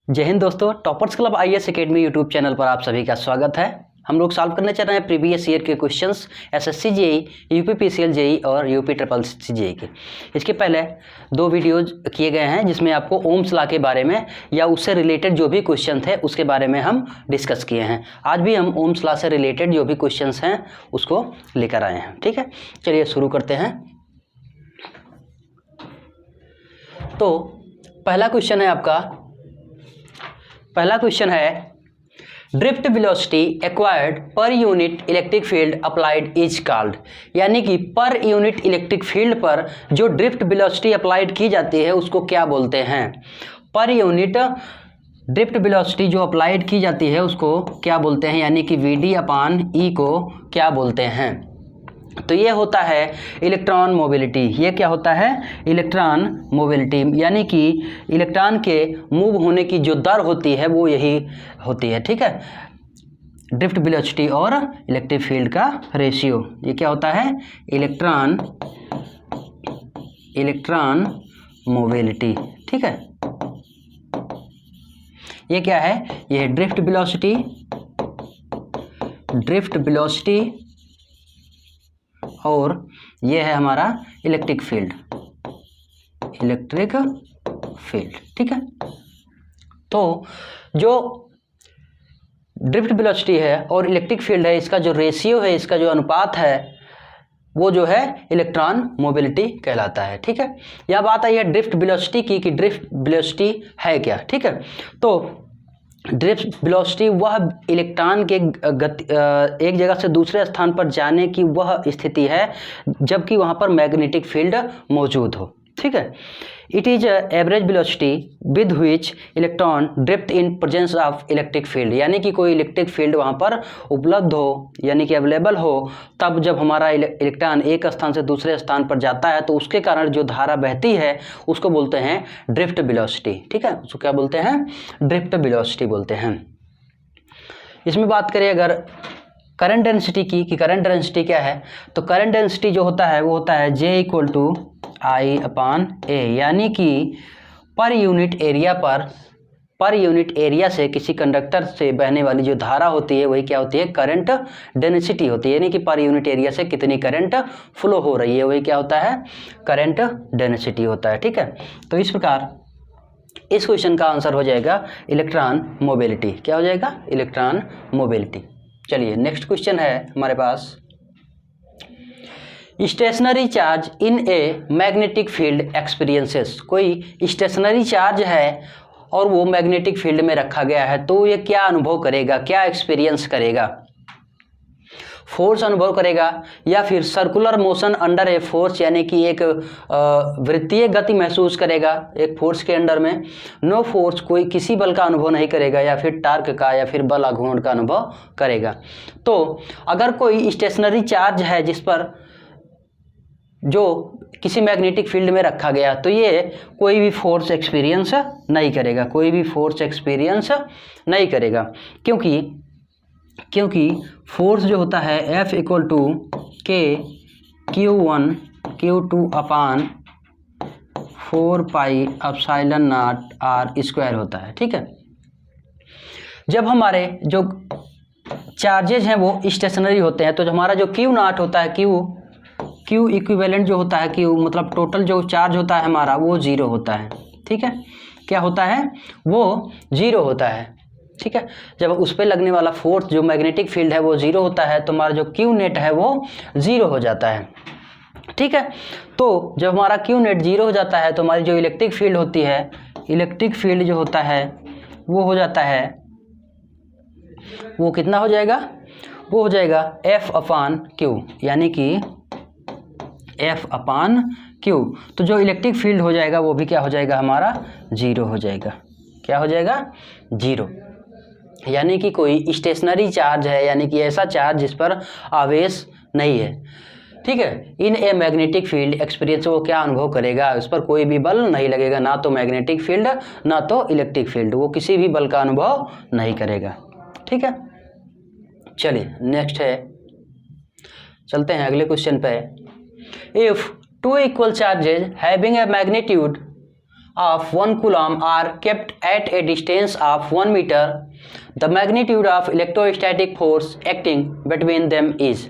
जय हिंद दोस्तों, toppers club IAS academy YouTube channel पर आप सभी का स्वागत है। हम लोग सॉल्व करने चल रहे हैं प्रीवियस ईयर के questions SSC JE, UP PCL JE और यूपी ट्रिपल सी जेई के। इसके पहले दो वीडियोज किए गए हैं जिसमें आपको ओम्स लॉ के बारे में या उससे रिलेटेड जो भी क्वेश्चन थे उसके बारे में हम डिस्कस किए हैं। आज भी हम ओम्स लॉ से रिलेटेड जो भी क्वेश्चंस हैं उसको लेकर आए हैं। ठीक है, चलिए शुरू करते हैं। तो पहला क्वेश्चन है drift velocity acquired per unit electric field applied is called. यानी कि पर यूनिट इलेक्ट्रिक फील्ड पर जो ड्रिफ्ट वेलोसिटी अप्लाइड की जाती है उसको क्या बोलते हैं। पर यूनिट ड्रिफ्ट वेलोसिटी जो अप्लाइड की जाती है उसको क्या बोलते हैं, यानी कि VD/E को क्या बोलते हैं। तो ये होता है इलेक्ट्रॉन मोबिलिटी। ये क्या होता है? इलेक्ट्रॉन मोबिलिटी, यानी कि इलेक्ट्रॉन के मूव होने की जो दर होती है वो यही होती है। ठीक है, ड्रिफ्ट वेलोसिटी और इलेक्ट्रिक फील्ड का रेशियो, ये क्या होता है? Electron mobility. ठीक है, ये क्या है? ये है ड्रिफ्ट वेलोसिटी और ये है हमारा इलेक्ट्रिक फील्ड। ठीक है, तो जो ड्रिफ्ट वेलोसिटी है और इलेक्ट्रिक फील्ड है, इसका जो रेशियो है, इसका जो अनुपात है वो जो है इलेक्ट्रॉन मोबिलिटी कहलाता है। ठीक है, यह बात आई है ड्रिफ्ट वेलोसिटी की कि ड्रिफ्ट वेलोसिटी है क्या। ठीक है, तो ड्रिफ्ट वेलोसिटी वह इलेक्ट्रॉन के एक जगह से दूसरे स्थान पर जाने की वह स्थिति है जबकि वहाँ पर मैग्नेटिक फील्ड मौजूद हो। ठीक है, it is average velocity with which electron drift in presence of electric field. यानी कि कोई इलेक्ट्रिक फील्ड वहाँ पर उपलब्ध हो, यानी कि अवेलेबल हो, तब जब हमारा इलेक्ट्रॉन एक स्थान से दूसरे स्थान पर जाता है तो उसके कारण जो धारा बहती है उसको बोलते हैं ड्रिफ्ट वेलोसिटी। ठीक है, उसको क्या बोलते हैं? ड्रिफ्ट वेलोसिटी बोलते हैं। इसमें बात करें अगर करंट डेंसिटी की, कि करंट डेंसिटी क्या है, तो करंट डेंसिटी जो होता है वो होता है J=I/A, यानी कि पर यूनिट एरिया से किसी कंडक्टर से बहने वाली जो धारा होती है वही क्या होती है? करंट डेंसिटी होती है। यानी कि पर यूनिट एरिया से कितनी करंट फ्लो हो रही है वही क्या होता है? करंट डेंसिटी होता है। ठीक है, तो इस प्रकार इस क्वेश्चन का आंसर हो जाएगा इलेक्ट्रॉन मोबिलिटी। क्या हो जाएगा? Electron mobility. चलिए नेक्स्ट क्वेश्चन है हमारे पास, stationary charge in a magnetic field experiences. कोई स्टेशनरी चार्ज है और वो मैग्नेटिक फील्ड में रखा गया है तो ये क्या अनुभव करेगा, क्या एक्सपीरियंस करेगा? फोर्स अनुभव करेगा या फिर circular motion under a force, यानी कि एक वृत्तीय गति महसूस करेगा एक फोर्स के अंडर में। नो फोर्स, कोई किसी बल का अनुभव नहीं करेगा, या फिर टार्क का या फिर बल आघूर्ण का अनुभव करेगा। तो अगर कोई स्टेशनरी चार्ज है जिस पर जो किसी मैग्नेटिक फील्ड में रखा गया तो ये कोई भी फोर्स एक्सपीरियंस नहीं करेगा, क्योंकि फोर्स जो होता है F=K(Q1Q2/4πε0r² होता है। ठीक है, जब हमारे जो चार्जेज हैं वो स्टेशनरी होते हैं तो जो हमारा जो Q0 होता है, Q इक्विवेलेंट जो होता है, Q मतलब टोटल जो चार्ज होता है हमारा वो 0 होता है। ठीक है, क्या होता है? वो 0 होता है। ठीक है, जब उस पर लगने वाला फोर्स जो मैग्नेटिक फील्ड है वो 0 होता है तो हमारा जो Q नेट है वो 0 हो जाता है। ठीक है, तो जब हमारा Q नेट 0 हो जाता है तो हमारी जो इलेक्ट्रिक फील्ड होती है, इलेक्ट्रिक फील्ड जो होता है वो हो जाता है, वो कितना हो जाएगा? वो हो जाएगा F/Q, यानी कि F/Q। तो जो इलेक्ट्रिक फील्ड हो जाएगा वो भी क्या हो जाएगा? हमारा 0 हो जाएगा। क्या हो जाएगा? 0। यानी कि कोई स्टेशनरी चार्ज है, यानी कि ऐसा चार्ज जिस पर आवेश नहीं है। ठीक है, इन ए मैग्नेटिक फील्ड एक्सपीरियंस, वो क्या अनुभव करेगा? उस पर कोई भी बल नहीं लगेगा, ना तो मैग्नेटिक फील्ड ना तो इलेक्ट्रिक फील्ड, वो किसी भी बल का अनुभव नहीं करेगा। ठीक है, चलिए नेक्स्ट है, चलते हैं अगले क्वेश्चन पे। If two equal charges having a magnitude of 1 coulomb are kept at a distance of 1 meter, the magnitude of electrostatic force acting between them is।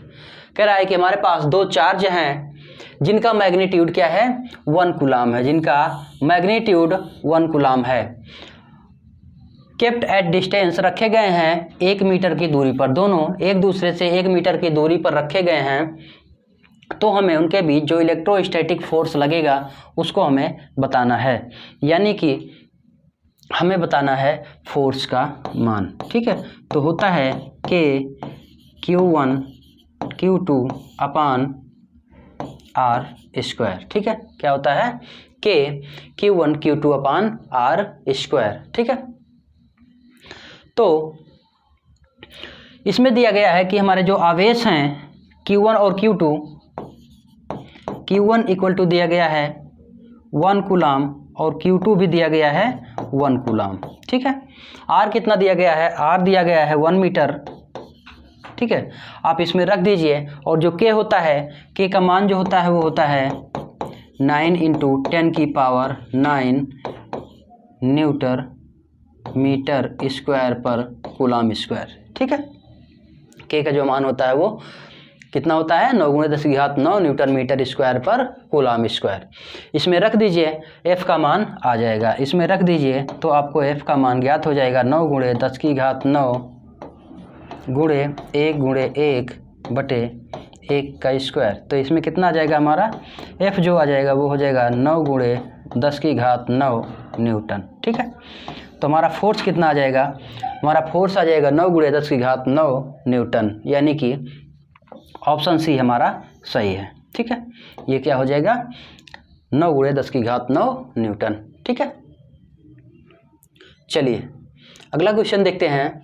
कह रहा है कि हमारे पास दो चार्ज हैं जिनका मैग्नीट्यूड क्या है, 1 कूलम है, जिनका मैग्नीट्यूड 1 कूलम है। केप्ट एट डिस्टेंस, रखे गए हैं 1 मीटर की दूरी पर, दोनों एक दूसरे से 1 मीटर की दूरी पर रखे गए हैं। तो हमें उनके बीच जो इलेक्ट्रोस्टैटिक फोर्स लगेगा उसको हमें बताना है, यानी कि हमें बताना है फोर्स का मान। ठीक है, तो होता है K Q1 Q2 अपान R स्क्वायर। ठीक है, क्या होता है K Q1 Q2 अपान R स्क्वायर। ठीक है, तो इसमें दिया गया है कि हमारे जो आवेश हैं Q1 और Q2, Q1 इक्वल टू दिया गया है 1 कूलम और Q2 भी दिया गया है 1 कूलम। ठीक है, R कितना दिया गया है, R दिया गया है 1 मीटर। ठीक है, आप इसमें रख दीजिए, और जो K होता है, K का मान जो होता है वो होता है 9 इंटू 10 की पावर 9 न्यूटन मीटर स्क्वायर पर कूलम स्क्वायर। ठीक है, K का जो मान होता है वो कितना होता है, 9 × 10⁹ न्यूटन मीटर स्क्वायर पर कूलम स्क्वायर। इसमें रख दीजिए, F का मान आ जाएगा, इसमें रख दीजिए तो आपको F का मान ज्ञात हो जाएगा 9 × 10⁹ गुणे 1 × 1 बटे 1 का स्क्वायर। तो इसमें कितना आ जाएगा हमारा F जो आ जाएगा वो हो जाएगा 9 × 10⁹ न्यूटन। ठीक है, तो हमारा फोर्स कितना आ जाएगा, हमारा फोर्स आ जाएगा 9 × 10⁹ न्यूटन, यानी कि ऑप्शन सी हमारा सही है। ठीक है, ये क्या हो जाएगा 9 × 10⁹ न्यूटन। ठीक है, चलिए अगला क्वेश्चन देखते हैं।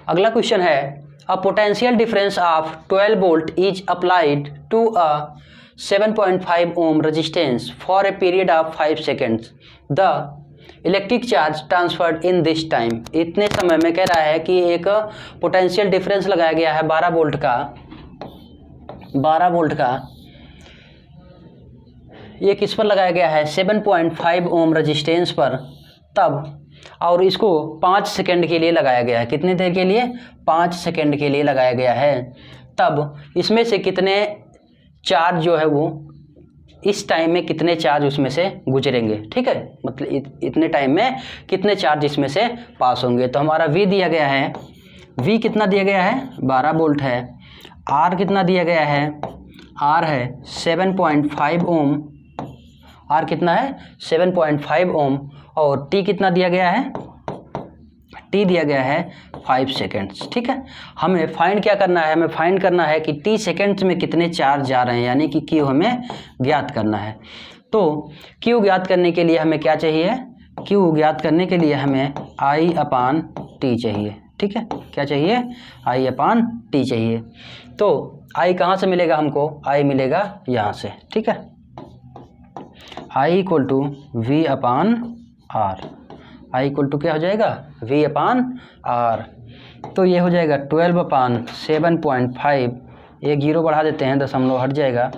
अगला क्वेश्चन है, a potential difference of 12 volt is applied to a 7.5 ohm resistance for a period of 5 seconds, the electric charge transferred in this time. इतने समय में कह रहा है कि एक पोटेंशियल डिफरेंस लगाया गया है 12 वोल्ट का, 12 वोल्ट का, ये किस पर लगाया गया है, 7.5 ओम रेजिस्टेंस पर, तब, और इसको 5 सेकंड के लिए लगाया गया है। कितने देर के लिए, 5 सेकंड के लिए लगाया गया है। तब इसमें से कितने चार्ज जो है वो इस टाइम में कितने चार्ज उसमें से गुजरेंगे। ठीक है, मतलब इतने टाइम में कितने चार्ज इसमें से पास होंगे। तो हमारा V दिया गया है, V कितना दिया गया है, 12 वोल्ट है। R कितना दिया गया है, R है 7.5 ओम, R कितना है 7.5 ओम, और T कितना दिया गया है, T दिया गया है 5 सेकेंड्स। ठीक है, हमें फाइंड क्या करना है, हमें फाइंड करना है कि T सेकेंड्स में कितने चार्ज जा रहे हैं, यानी कि Q हमें ज्ञात करना है। तो Q ज्ञात करने के लिए हमें क्या चाहिए, Q ज्ञात करने के लिए हमें I/T चाहिए। ठीक है, क्या चाहिए, I/T चाहिए। तो I कहाँ से मिलेगा हमको, I मिलेगा यहाँ से। ठीक है, I = V/R, I = क्या हो जाएगा, V/R। तो ये हो जाएगा 12/7.5, एक 0 बढ़ा देते हैं, दशमलव हट जाएगा,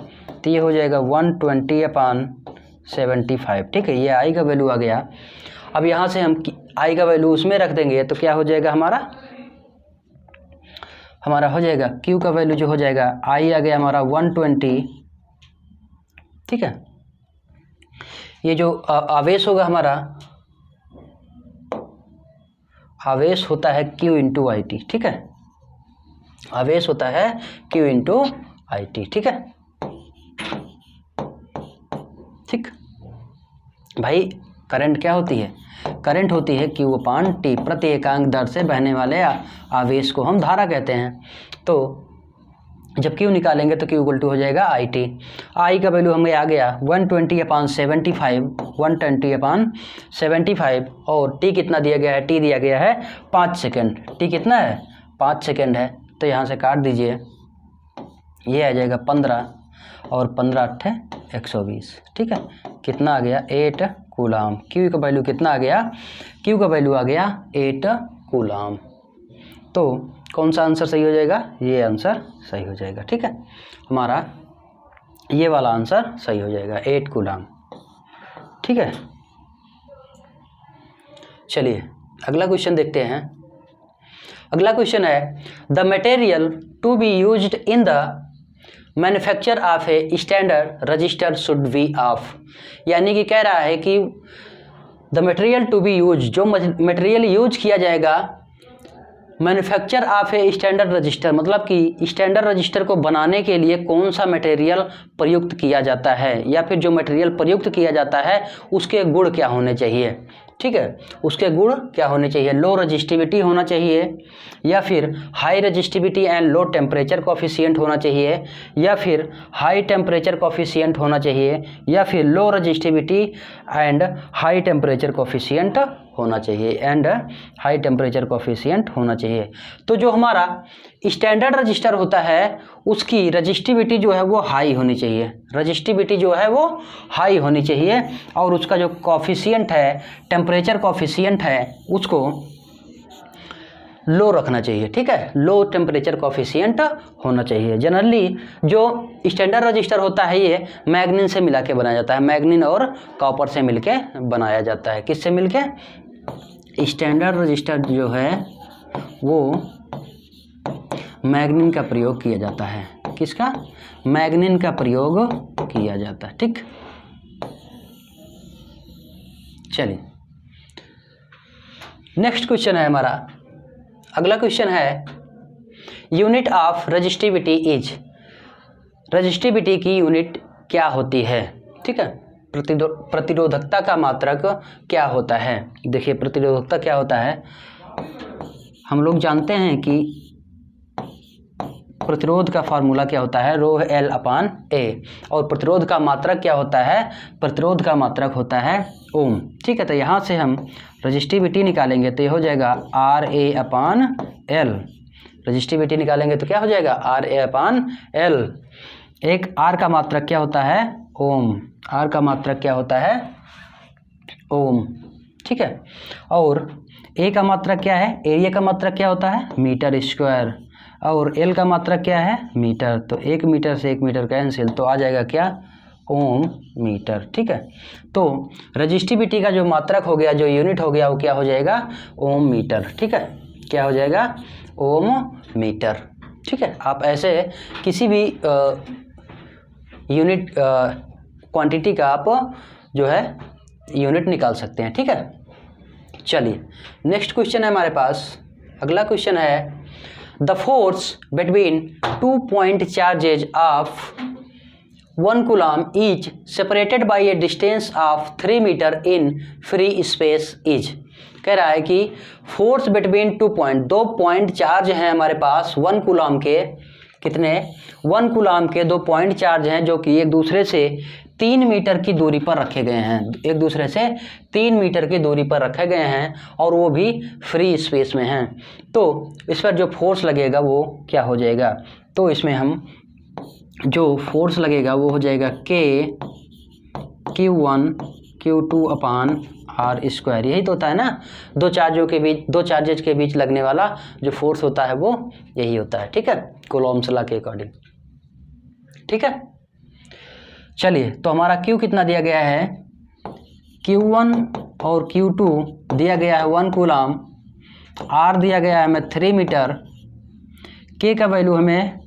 तो ये हो जाएगा 120/75। ठीक है, ये I का वैल्यू आ गया। अब यहाँ से हम I का वैल्यू उसमें रख देंगे तो क्या हो जाएगा, हमारा हो जाएगा Q का वैल्यू जो हो जाएगा, I आ गया हमारा 120। ठीक है, ये जो आवेश होगा हमारा, आवेश होता है Q × IT। ठीक है, आवेश होता है Q × IT। ठीक है, ठीक भाई, करंट क्या होती है, करंट होती है Q/T, प्रति एकांक दर से बहने वाले आवेश को हम धारा कहते हैं। तो जब Q निकालेंगे तो Q = हो जाएगा IT। I का वैल्यू हमें आ गया 120/75, 120/75, और T कितना दिया गया है, T दिया गया है 5 सेकेंड। T कितना है, 5 सेकेंड है, तो यहाँ से काट दीजिए, ये आ जाएगा 15, और 15 × 8 = 120। ठीक है, कितना आ गया, 8 कूलम। Q का वैल्यू कितना आ गया, Q का वैल्यू आ गया 8 कूलम। तो कौन सा आंसर सही हो जाएगा, ये आंसर सही हो जाएगा। ठीक है, हमारा ये वाला आंसर सही हो जाएगा, 8 कूलम। ठीक है। चलिए अगला क्वेश्चन देखते हैं। अगला क्वेश्चन है the material to be used in the manufacture of a standard resistor should be of, यानी कि कह रहा है कि the material to be use, जो मटेरियल यूज किया जाएगा manufacture of a standard resistor, मतलब कि स्टैंडर्ड रजिस्टर को बनाने के लिए कौन सा मटेरियल प्रयुक्त किया जाता है, या फिर जो मटेरियल प्रयुक्त किया जाता है उसके गुण क्या होने चाहिए। ठीक है, उसके गुण क्या होने चाहिए। लो रजिस्टिविटी होना चाहिए, या फिर high resistivity and low temperature coefficient होना चाहिए, या फिर हाई टेम्परेचर कोफिशिएंट होना चाहिए, या फिर low resistivity and high temperature coefficient होना चाहिए, एंड हाई टेम्परेचर कोफिशिएंट होना चाहिए। तो जो हमारा स्टैंडर्ड रजिस्टर होता है उसकी रजिस्टिविटी जो है वो हाई होनी चाहिए, रजिस्टिविटी जो है वो हाई होनी चाहिए, और उसका जो कोफिशिएंट है, टेम्परेचर कोफिशिएंट है, उसको लो रखना चाहिए। ठीक है, लो टेम्परेचर कोफिशिएंट होना चाहिए। जनरली जो स्टैंडर्ड रजिस्टर होता है ये मैग्नीन से मिला के बनाया जाता है, मैग्नीन और कॉपर से मिलके बनाया जाता है। किससे मिलके? स्टैंडर्ड रजिस्टर जो है वो मैग्नीन का प्रयोग किया जाता है। किसका? मैग्नीन का प्रयोग किया जाता है। ठीक, चलिए नेक्स्ट क्वेश्चन है हमारा। अगला क्वेश्चन है unit of resistivity is, resistivity की यूनिट क्या होती है। ठीक है, प्रतिरोधकता का मात्रक क्या होता है। देखिए प्रतिरोधकता क्या होता है, हम लोग जानते हैं कि प्रतिरोध का फार्मूला क्या होता है, रो एल अपान ए, और प्रतिरोध का मात्रक क्या होता है, प्रतिरोध का मात्रक होता है ओम। ठीक है, तो यहाँ से हम रजिस्टिविटी निकालेंगे तो ये हो जाएगा R A upon L, resistivity निकालेंगे तो क्या हो जाएगा आर ए अपान एल। एक आर का मात्रक क्या होता है ओम, आर का मात्रक क्या होता है ओम। ठीक है, और ए का मात्रक क्या है, एरिया का मात्रक क्या होता है मीटर स्क्वायर, और एल का मात्रक क्या है मीटर, तो 1 मीटर से 1 मीटर कैंसिल, तो आ जाएगा क्या ओम मीटर। ठीक है, तो रजिस्टिविटी का जो मात्रक हो गया, जो यूनिट हो गया, वो क्या हो जाएगा ओम मीटर। ठीक है, क्या हो जाएगा ओम मीटर। ठीक है, आप ऐसे किसी भी यूनिट क्वांटिटी का आप जो है यूनिट निकाल सकते हैं। ठीक है, चलिए नेक्स्ट क्वेश्चन है हमारे पास। अगला क्वेश्चन है the force between 2 point charges of 1 coulomb is separated by a distance of 3 metre in free space is. कह रहा है कि force between 2 point, 2 point charge हैं हमारे पास 1 कूलम के, कितने 1 कूलम के 2 पॉइंट चार्ज हैं जो कि एक दूसरे से 3 मीटर की दूरी पर रखे गए हैं, एक दूसरे से 3 मीटर की दूरी पर रखे गए हैं, और वो भी फ्री स्पेस में हैं। तो इस पर जो फोर्स लगेगा वो क्या हो जाएगा, तो इसमें हम जो फोर्स लगेगा वो हो जाएगा के Q1 Q2 upon R square. यही तो होता है ना, दो चार्जेज के बीच लगने वाला जो फोर्स होता है वो यही होता है। ठीक है, कूलॉम्स लॉ के अकॉर्डिंग। ठीक है, चलिए तो हमारा Q कितना दिया गया है, Q1 और Q2 दिया गया है 1 कूलम, R दिया गया है हमें 3 मीटर, K का वैल्यू हमें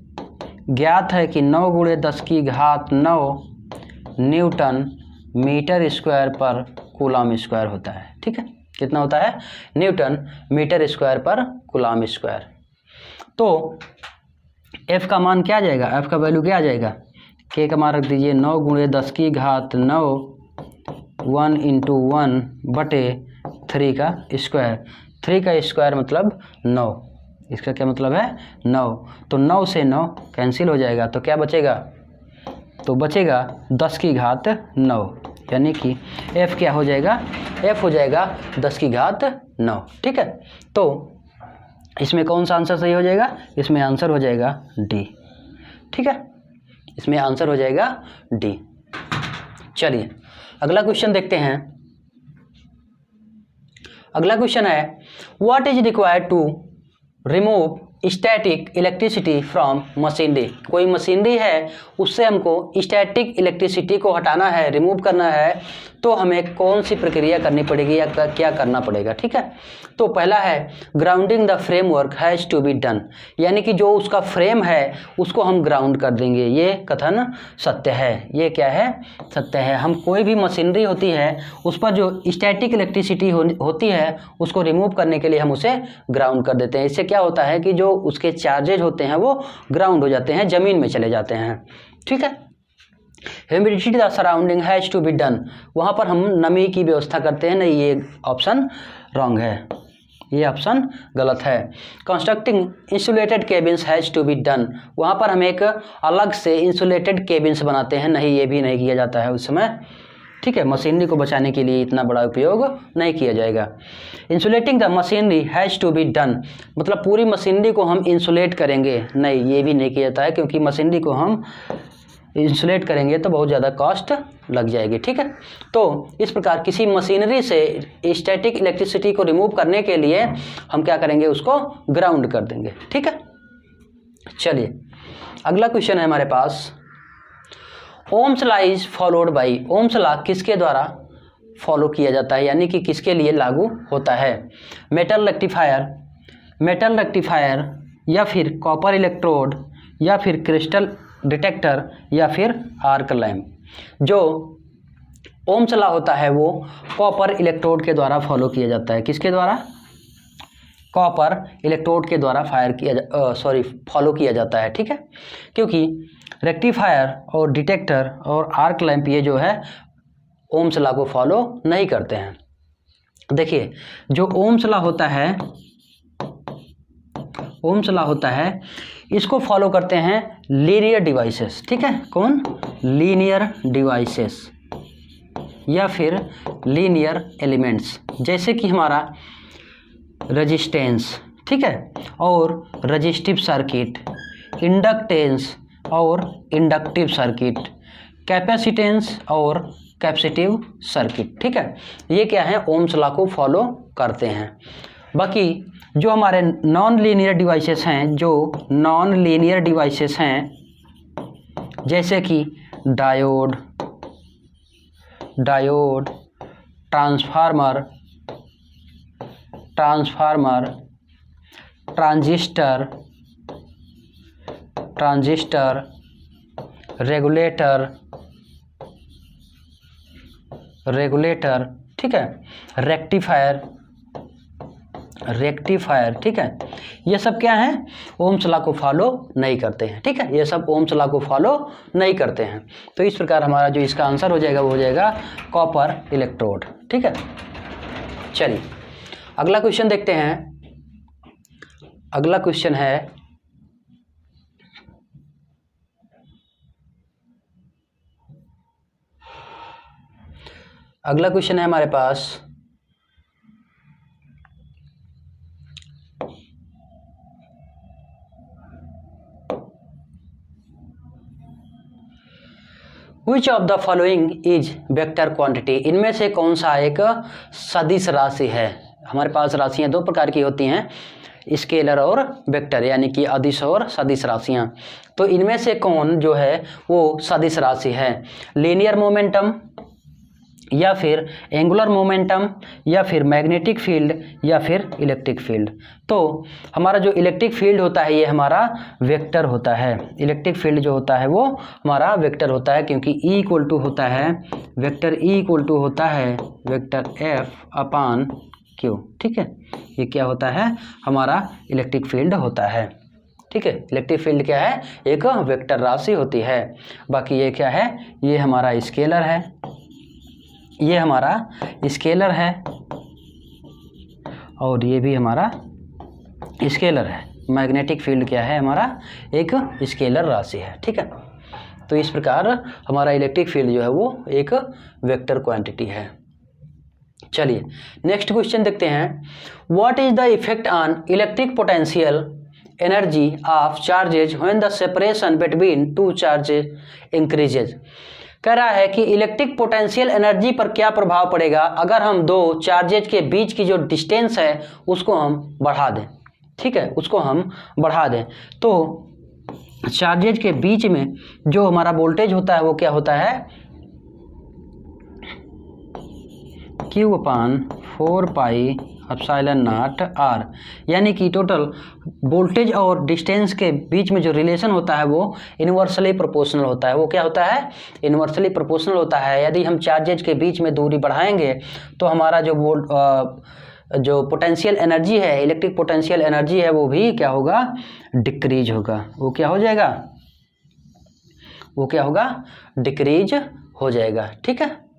ज्ञात है कि 9 × 10⁹ न्यूटन मीटर स्क्वायर पर कूलम स्क्वायर होता है। ठीक है, कितना होता है न्यूटन मीटर स्क्वायर पर कूलम स्क्वायर। तो F का मान क्या आ जाएगा, F का वैल्यू क्या आ जाएगा, K का मान रख दीजिए 9 × 10⁹ 1 × 1/3 का स्क्वायर, 3 का स्क्वायर मतलब 9, इसका क्या मतलब है 9, तो 9 से 9 कैंसिल हो जाएगा, तो क्या बचेगा, तो बचेगा 10⁹9, यानी कि F क्या हो जाएगा, F हो जाएगा 10⁹9। ठीक है, तो इसमें कौन सा आंसर सही हो जाएगा, इसमें आंसर हो जाएगा डी। ठीक है, इसमें आंसर हो जाएगा डी। चलिए अगला क्वेश्चन देखते हैं। अगला क्वेश्चन है what is required to remove static electricity from machinery, कोई मशीनरी है उससे हमको स्टैटिक इलेक्ट्रिसिटी को हटाना है, रिमूव करना है, तो हमें कौन सी प्रक्रिया करनी पड़ेगी या क्या करना पड़ेगा, ठीक है। तो पहला है grounding the framework has to be done, यानी कि जो उसका फ्रेम है उसको हम ग्राउंड कर देंगे। ये कथन सत्य है, ये क्या है, सत्य है। हम कोई भी मशीनरी होती है उस पर जो स्टैटिक इलेक्ट्रिसिटी होती है उसको रिमूव करने के लिए हम उसे ग्राउंड कर देते हैं। इससे क्या होता है कि जो उसके चार्जेज होते हैं वो ग्राउंड हो जाते हैं, ज़मीन में चले जाते हैं, ठीक है। Humidity the surrounding has to be done, वहाँ पर हम नमी की व्यवस्था करते हैं, नहीं ये ऑप्शन रॉन्ग है, ये ऑप्शन गलत है। Constructing insulated cabins has to be done, वहाँ पर हम एक अलग से इंसुलेटेड केबिन्स बनाते हैं, नहीं ये भी नहीं किया जाता है उस समय, ठीक है। मशीनरी को बचाने के लिए इतना बड़ा उपयोग नहीं किया जाएगा। Insulating the machinery has to be done, मतलब पूरी मशीनरी को हम इंसुलेट करेंगे, नहीं ये भी नहीं किया जाता है, क्योंकि मशीनरी को हम इंसुलेट करेंगे तो बहुत ज़्यादा कॉस्ट लग जाएगी, ठीक है। तो इस प्रकार किसी मशीनरी से स्टैटिक इलेक्ट्रिसिटी को रिमूव करने के लिए हम क्या करेंगे, उसको ग्राउंड कर देंगे, ठीक है। चलिए अगला क्वेश्चन है हमारे पास, Ohm's law is followed by, Ohm's law किसके द्वारा फॉलो किया जाता है, यानी कि किसके लिए लागू होता है। मेटल रेक्टिफायर या फिर कॉपर इलेक्ट्रोड या फिर क्रिस्टल डिटेक्टर या फिर आर्क लैम्प। जो ओम्स लॉ होता है वो कॉपर इलेक्ट्रोड के द्वारा फॉलो किया जाता है, किसके द्वारा, कॉपर इलेक्ट्रोड के द्वारा फॉलो किया जाता है, ठीक है। क्योंकि रेक्टिफायर और डिटेक्टर और आर्क लैम्प ये जो है ओम्स लॉ को फॉलो नहीं करते हैं। देखिए जो ओम्स लॉ होता है इसको फॉलो करते हैं लीनियर डिवाइसेस, ठीक है। कौन, लीनियर डिवाइसेस या फिर लीनियर एलिमेंट्स, जैसे कि हमारा रेजिस्टेंस, ठीक है, और रजिस्टिव सर्किट, इंडक्टेंस और इंडक्टिव सर्किट, कैपेसिटेंस और कैपेसिटिव सर्किट, ठीक है। ये क्या है, ओम्स लॉ को फॉलो करते हैं। बाकी जो हमारे नॉन लीनियर डिवाइसेस हैं, जैसे कि डायोड, ट्रांसफार्मर, ट्रांजिस्टर, रेगुलेटर, ठीक है, रेक्टिफायर, ठीक है, ये सब क्या है, ओम्स लॉ को फॉलो नहीं करते हैं, ठीक है। ये सब ओम्स लॉ को फॉलो नहीं करते हैं। तो इस प्रकार हमारा जो इसका आंसर हो जाएगा वो हो जाएगा कॉपर इलेक्ट्रोड, ठीक है। चलिए अगला क्वेश्चन देखते हैं। अगला क्वेश्चन है हमारे पास, Which of the following is vector quantity, इनमें से कौन सा एक सदिश राशि है। हमारे पास राशियां दो प्रकार की होती हैं, स्केलर और वेक्टर, यानी कि अदिश और सदिश राशियां। तो इनमें से कौन जो है वो सदिश राशि है, लीनियर मोमेंटम या फिर एंगुलर मोमेंटम या फिर मैग्नेटिक फील्ड या फिर इलेक्ट्रिक फील्ड। तो हमारा जो इलेक्ट्रिक फील्ड होता है ये हमारा वेक्टर होता है, इलेक्ट्रिक फील्ड जो होता है वो हमारा वेक्टर होता है, क्योंकि E इक्वल टू होता है वेक्टर F अपान Q, ठीक है। ये क्या होता है, हमारा इलेक्ट्रिक फील्ड होता है, ठीक है। इलेक्ट्रिक फील्ड क्या है, एक वेक्टर राशि होती है। बाकी ये क्या है, ये हमारा स्केलर है, ये हमारा स्केलर है और ये भी हमारा स्केलर है। मैग्नेटिक फील्ड क्या है, हमारा एक स्केलर राशि है, ठीक है। तो इस प्रकार हमारा इलेक्ट्रिक फील्ड जो है वो एक वेक्टर क्वांटिटी है। चलिए नेक्स्ट क्वेश्चन देखते हैं। What is the effect on electric potential energy of charges when the separation between two charges increases. कह रहा है कि इलेक्ट्रिक पोटेंशियल एनर्जी पर क्या प्रभाव पड़ेगा अगर हम दो चार्जेज के बीच की जो डिस्टेंस है उसको हम बढ़ा दें। ठीक है, उसको हम बढ़ा दें तो चार्जेज के बीच में जो हमारा वोल्टेज होता है वो क्या होता है, Q/4πε0R, यानी कि टोटल वोल्टेज और डिस्टेंस के बीच में जो रिलेशन होता है वो इन्वर्सली प्रोपोर्शनल होता है। वो क्या होता है, इन्वर्सली प्रोपोर्शनल होता है। यदि हम चार्जेज के बीच में दूरी बढ़ाएंगे तो हमारा जो पोटेंशियल एनर्जी है, इलेक्ट्रिक पोटेंशियल एनर्जी है, वो भी क्या होगा, डिक्रीज होगा। वो क्या हो जाएगा, वो क्या होगा, डिक्रीज हो जाएगा। ठीक है,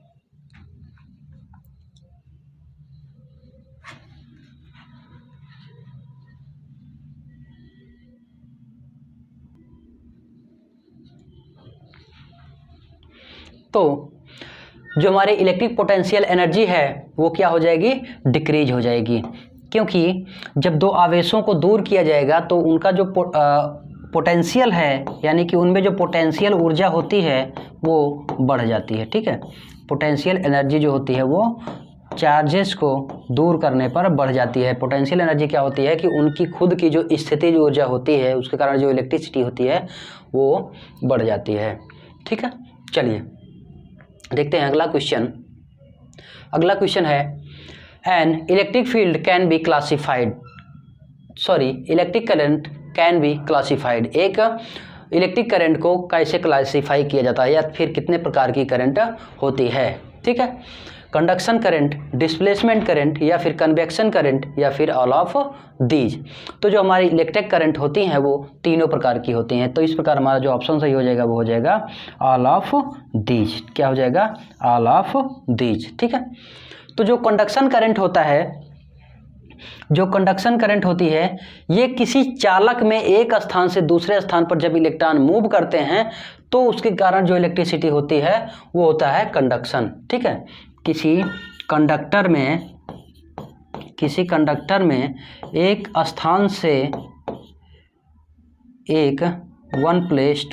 तो जो हमारी इलेक्ट्रिक पोटेंशियल एनर्जी है वो क्या हो जाएगी, डिक्रीज हो जाएगी, क्योंकि जब दो आवेशों को दूर किया जाएगा तो उनका जो पोटेंशियल है, यानी कि उनमें जो पोटेंशियल ऊर्जा होती है वो बढ़ जाती है। ठीक है, पोटेंशियल एनर्जी जो होती है वो चार्जेस को दूर करने पर बढ़ जाती है। पोटेंशियल एनर्जी क्या होती है कि उनकी खुद की जो स्थितिज ऊर्जा होती है उसके कारण जो इलेक्ट्रिसिटी होती है वो बढ़ जाती है। ठीक है, चलिए देखते हैं अगला क्वेश्चन। अगला क्वेश्चन है an electric field can be classified, electric current can be classified. एक इलेक्ट्रिक करंट को कैसे क्लासिफाई किया जाता है या फिर कितने प्रकार की करंट होती है। ठीक है, कंडक्शन करंट, डिस्प्लेसमेंट करंट, या फिर कन्वेक्शन करंट, या फिर ऑल ऑफ दीज। तो जो हमारी इलेक्ट्रिक करंट होती हैं वो तीनों प्रकार की होती हैं। तो इस प्रकार हमारा जो ऑप्शन सही हो जाएगा वो हो जाएगा ऑल ऑफ दीज। क्या हो जाएगा, ऑल ऑफ दीज। ठीक है, तो जो कंडक्शन करंट होता है, जो कंडक्शन करंट होती है, ये किसी चालक में एक स्थान से दूसरे स्थान पर जब इलेक्ट्रॉन मूव करते हैं तो उसके कारण जो इलेक्ट्रिसिटी होती है वो होता है कंडक्शन। ठीक है, किसी कंडक्टर में एक स्थान से एक one place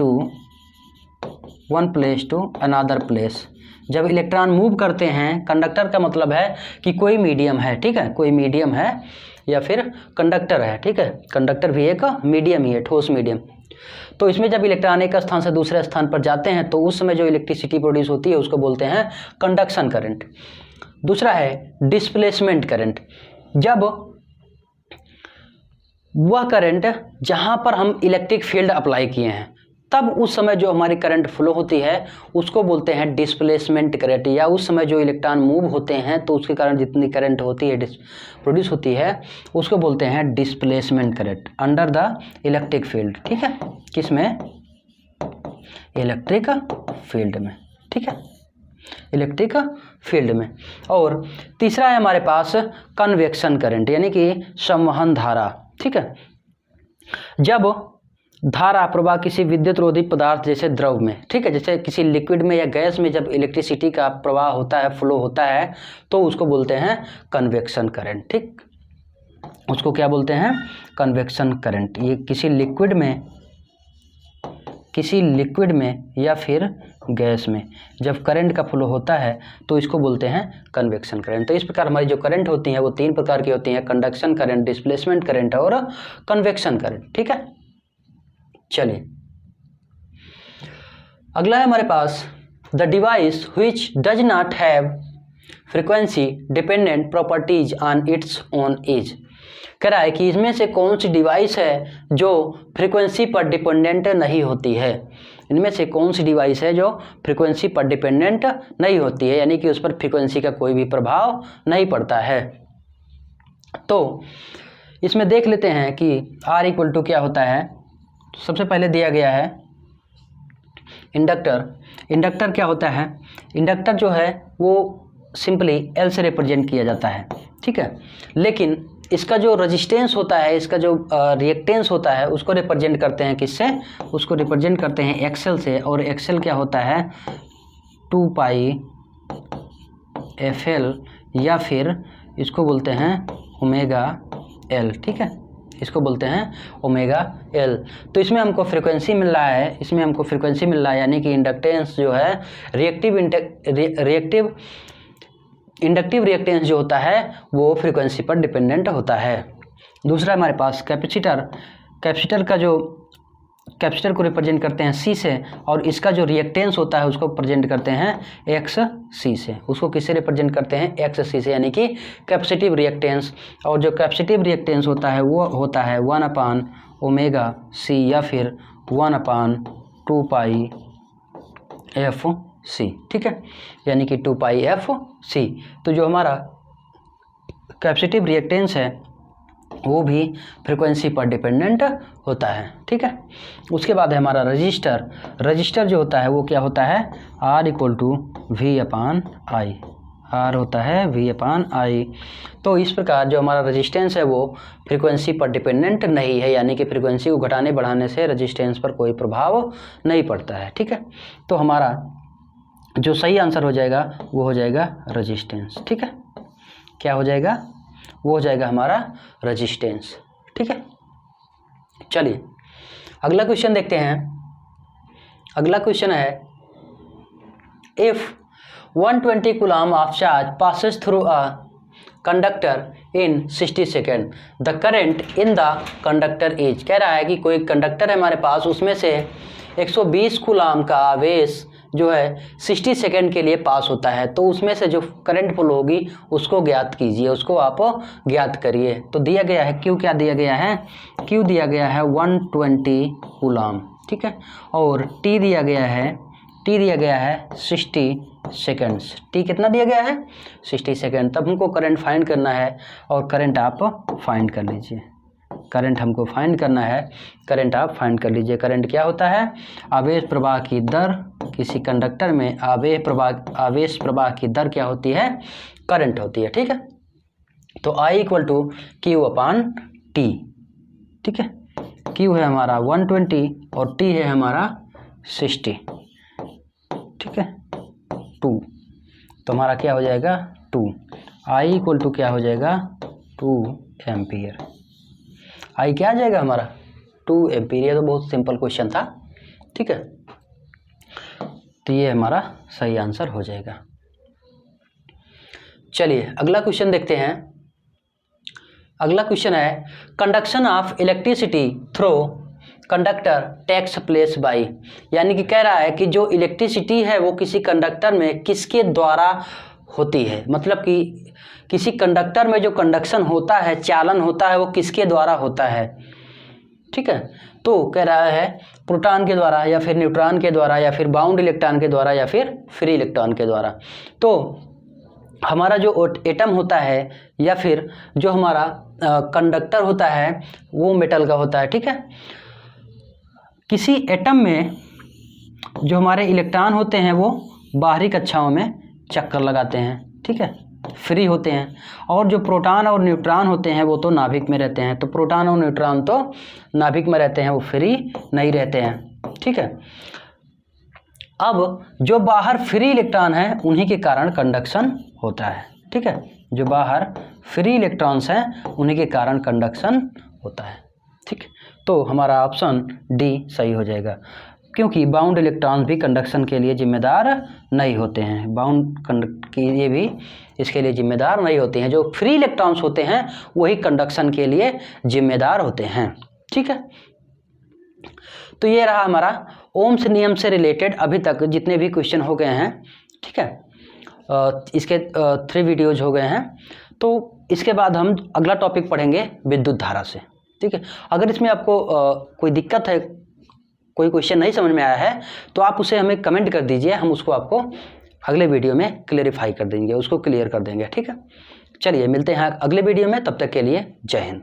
to another place जब इलेक्ट्रॉन मूव करते हैं, कंडक्टर का मतलब है कि कोई मीडियम है। ठीक है, कोई मीडियम है या फिर कंडक्टर है। ठीक है, कंडक्टर भी एक मीडियम ही है, ठोस मीडियम। तो इसमें जब इलेक्ट्रॉन एक स्थान से दूसरे स्थान पर जाते हैं तो उस समय जो इलेक्ट्रिसिटी प्रोड्यूस होती है उसको बोलते हैं कंडक्शन करंट। दूसरा है डिस्प्लेसमेंट करंट, जब वह करंट जहां पर हम इलेक्ट्रिक फील्ड अप्लाई किए हैं तब उस समय जो हमारी करंट फ्लो होती है उसको बोलते हैं डिस्प्लेसमेंट करंट, या उस समय जो इलेक्ट्रॉन मूव होते हैं तो उसके कारण जितनी करंट होती है प्रोड्यूस होती है उसको बोलते हैं displacement current under the electric field. ठीक है, किसमें, इलेक्ट्रिक फील्ड में। ठीक है, इलेक्ट्रिक फील्ड में। और तीसरा है हमारे पास कन्वेक्शन करंट, यानी कि संवहन धारा। ठीक है, जब धारा प्रवाह किसी विद्युत रोधी पदार्थ जैसे द्रव में, ठीक है, जैसे किसी लिक्विड में या गैस में जब इलेक्ट्रिसिटी का प्रवाह होता है, फ्लो होता है, तो उसको बोलते हैं कन्वेक्शन करंट। ठीक, उसको क्या बोलते हैं, कन्वेक्शन करंट। ये किसी लिक्विड में या फिर गैस में जब करंट का फ्लो होता है तो इसको बोलते हैं कन्वेक्शन करंट। तो इस प्रकार हमारी जो करंट होती है वो तीन प्रकार की होती हैं, कंडक्शन करंट, डिस्प्लेसमेंट करंट और कन्वेक्शन करंट। ठीक है, चलिए अगला है हमारे पास the device which does not have frequency dependent properties on its own age. कह रहा है कि इसमें से कौन सी डिवाइस है जो फ्रीक्वेंसी पर डिपेंडेंट नहीं होती है। इनमें से कौन सी डिवाइस है जो फ्रीक्वेंसी पर डिपेंडेंट नहीं होती है, यानी कि उस पर फ्रीक्वेंसी का कोई भी प्रभाव नहीं पड़ता है। तो इसमें देख लेते हैं कि R इक्वल टू क्या होता है। सबसे पहले दिया गया है इंडक्टर। इंडक्टर क्या होता है, इंडक्टर जो है वो सिंपली L से रिप्रेजेंट किया जाता है। ठीक है, लेकिन इसका जो रेजिस्टेंस होता है, इसका जो रिएक्टेंस होता है उसको रिप्रेजेंट करते हैं किससे, उसको रिप्रेजेंट करते हैं XL से। और XL क्या होता है 2πfL, या फिर इसको बोलते हैं ओमेगा L। ठीक है, इसको बोलते हैं ओमेगा L। तो इसमें हमको फ्रीक्वेंसी मिल रहा है, यानी कि इंडक्टेंस जो है इंडक्टिव रिएक्टेंस जो होता है वो फ्रीक्वेंसी पर डिपेंडेंट होता है। दूसरा हमारे पास कैपेसिटर का जो कैपेसिटर को रिप्रेजेंट करते हैं सी से, और इसका जो रिएक्टेंस होता है उसको प्रेजेंट करते हैं एक्स सी से। उसको किससे रिप्रेजेंट करते हैं? एक्स सी से, यानी कि कैपेसिटिव रिएक्टेंस। और जो कैपेसिटिव रिएक्टेंस होता है वो होता है 1/ओमेगा सी या फिर 1/2 पाई एफ सी, ठीक है, यानी कि 2 पाई एफ सी। तो जो हमारा कैपेसिटिव रिएक्टेंस है वो भी फ्रीक्वेंसी पर डिपेंडेंट होता है, ठीक है। उसके बाद है हमारा रजिस्टर जो होता है वो क्या होता है? R = V/I, R होता है V/I। तो इस प्रकार जो हमारा रेजिस्टेंस है वो फ्रीक्वेंसी पर डिपेंडेंट नहीं है, यानी कि फ्रीक्वेंसी को घटाने बढ़ाने से रेजिस्टेंस पर कोई प्रभाव नहीं पड़ता है, ठीक है। तो हमारा जो सही आंसर हो जाएगा वो हो जाएगा रेजिस्टेंस, ठीक है। क्या हो जाएगा? वो हो जाएगा हमारा रेजिस्टेंस, ठीक है। चलिए अगला क्वेश्चन देखते हैं। अगला क्वेश्चन है, if 120 coulomb of charge passes through a conductor in 60 second, the current in the conductor is. कह रहा है कि कोई कंडक्टर है हमारे पास, उसमें से 120 कूलम का आवेश जो है 60 सेकेंड के लिए पास होता है, तो उसमें से जो करंट फ्लो होगी उसको ज्ञात कीजिए, उसको आप ज्ञात करिए। तो दिया गया है क्यू, क्या दिया गया है? क्यू दिया गया है 120 कूलम, ठीक है, और टी दिया गया है 60 सेकेंड्स। टी कितना दिया गया है? 60 सेकेंड। तब हमको करंट फाइंड करना है, और करंट आप फाइंड कर लीजिए। करंट हमको फाइंड करना है, करंट आप फाइंड कर लीजिए। करंट क्या होता है? आवेश प्रवाह की दर, किसी कंडक्टर में आवेश प्रवाह की दर क्या होती है? करंट होती है, ठीक है। तो I = Q/T, ठीक है। Q है हमारा 120 और T है हमारा 60, ठीक है, 2। तो हमारा क्या हो जाएगा? 2। I = क्या हो जाएगा? 2 एम्पियर। आई क्या आ जाएगा हमारा? 2 एम्पीयर। तो बहुत सिंपल क्वेश्चन था, ठीक है। तो ये हमारा सही आंसर हो जाएगा। चलिए अगला क्वेश्चन देखते हैं। अगला क्वेश्चन है, conduction of electricity through conductor takes place by, यानी कि कह रहा है कि जो इलेक्ट्रिसिटी है वो किसी कंडक्टर में किसके द्वारा होती है, मतलब कि किसी कंडक्टर में जो कंडक्शन होता है, चालन होता है, वो किसके द्वारा होता है, ठीक है। तो कह रहा है प्रोटॉन के द्वारा, या फिर न्यूट्रॉन के द्वारा, या फिर बाउंड इलेक्ट्रॉन के द्वारा, या फिर फ्री इलेक्ट्रॉन के द्वारा। तो हमारा जो एटम होता है या फिर जो हमारा कंडक्टर होता है वो मेटल का होता है, ठीक है। किसी एटम में जो हमारे इलेक्ट्रॉन होते हैं वो बाहरी कक्षाओं में चक्कर लगाते हैं, ठीक है, फ्री होते हैं। और जो प्रोटॉन और न्यूट्रॉन होते हैं वो तो नाभिक में रहते हैं। तो प्रोटॉन और न्यूट्रॉन तो नाभिक में रहते हैं, वो फ्री नहीं रहते हैं, ठीक है। अब जो बाहर फ्री इलेक्ट्रॉन है उन्हीं के कारण कंडक्शन होता है, ठीक है। जो बाहर फ्री इलेक्ट्रॉन्स हैं उन्हीं के कारण कंडक्शन होता है, ठीक। तो हमारा ऑप्शन डी सही हो जाएगा, क्योंकि बाउंड इलेक्ट्रॉन भी कंडक्शन के लिए जिम्मेदार नहीं होते हैं। बाउंड के लिए भी इसके लिए जिम्मेदार नहीं होते हैं। जो फ्री इलेक्ट्रॉन्स होते हैं वही कंडक्शन के लिए जिम्मेदार होते हैं, ठीक है। तो ये रहा हमारा ओम्स नियम से रिलेटेड अभी तक जितने भी क्वेश्चन हो गए हैं, ठीक है। इसके 3 वीडियोज हो गए हैं। तो इसके बाद हम अगला टॉपिक पढ़ेंगे विद्युत धारा से, ठीक है। अगर इसमें आपको कोई दिक्कत है, कोई क्वेश्चन नहीं समझ में आया है, तो आप उसे हमें कमेंट कर दीजिए, हम उसको आपको अगले वीडियो में क्लेरिफाई कर देंगे, उसको क्लियर कर देंगे, ठीक है। चलिए मिलते हैं अगले वीडियो में, तब तक के लिए जय हिंद।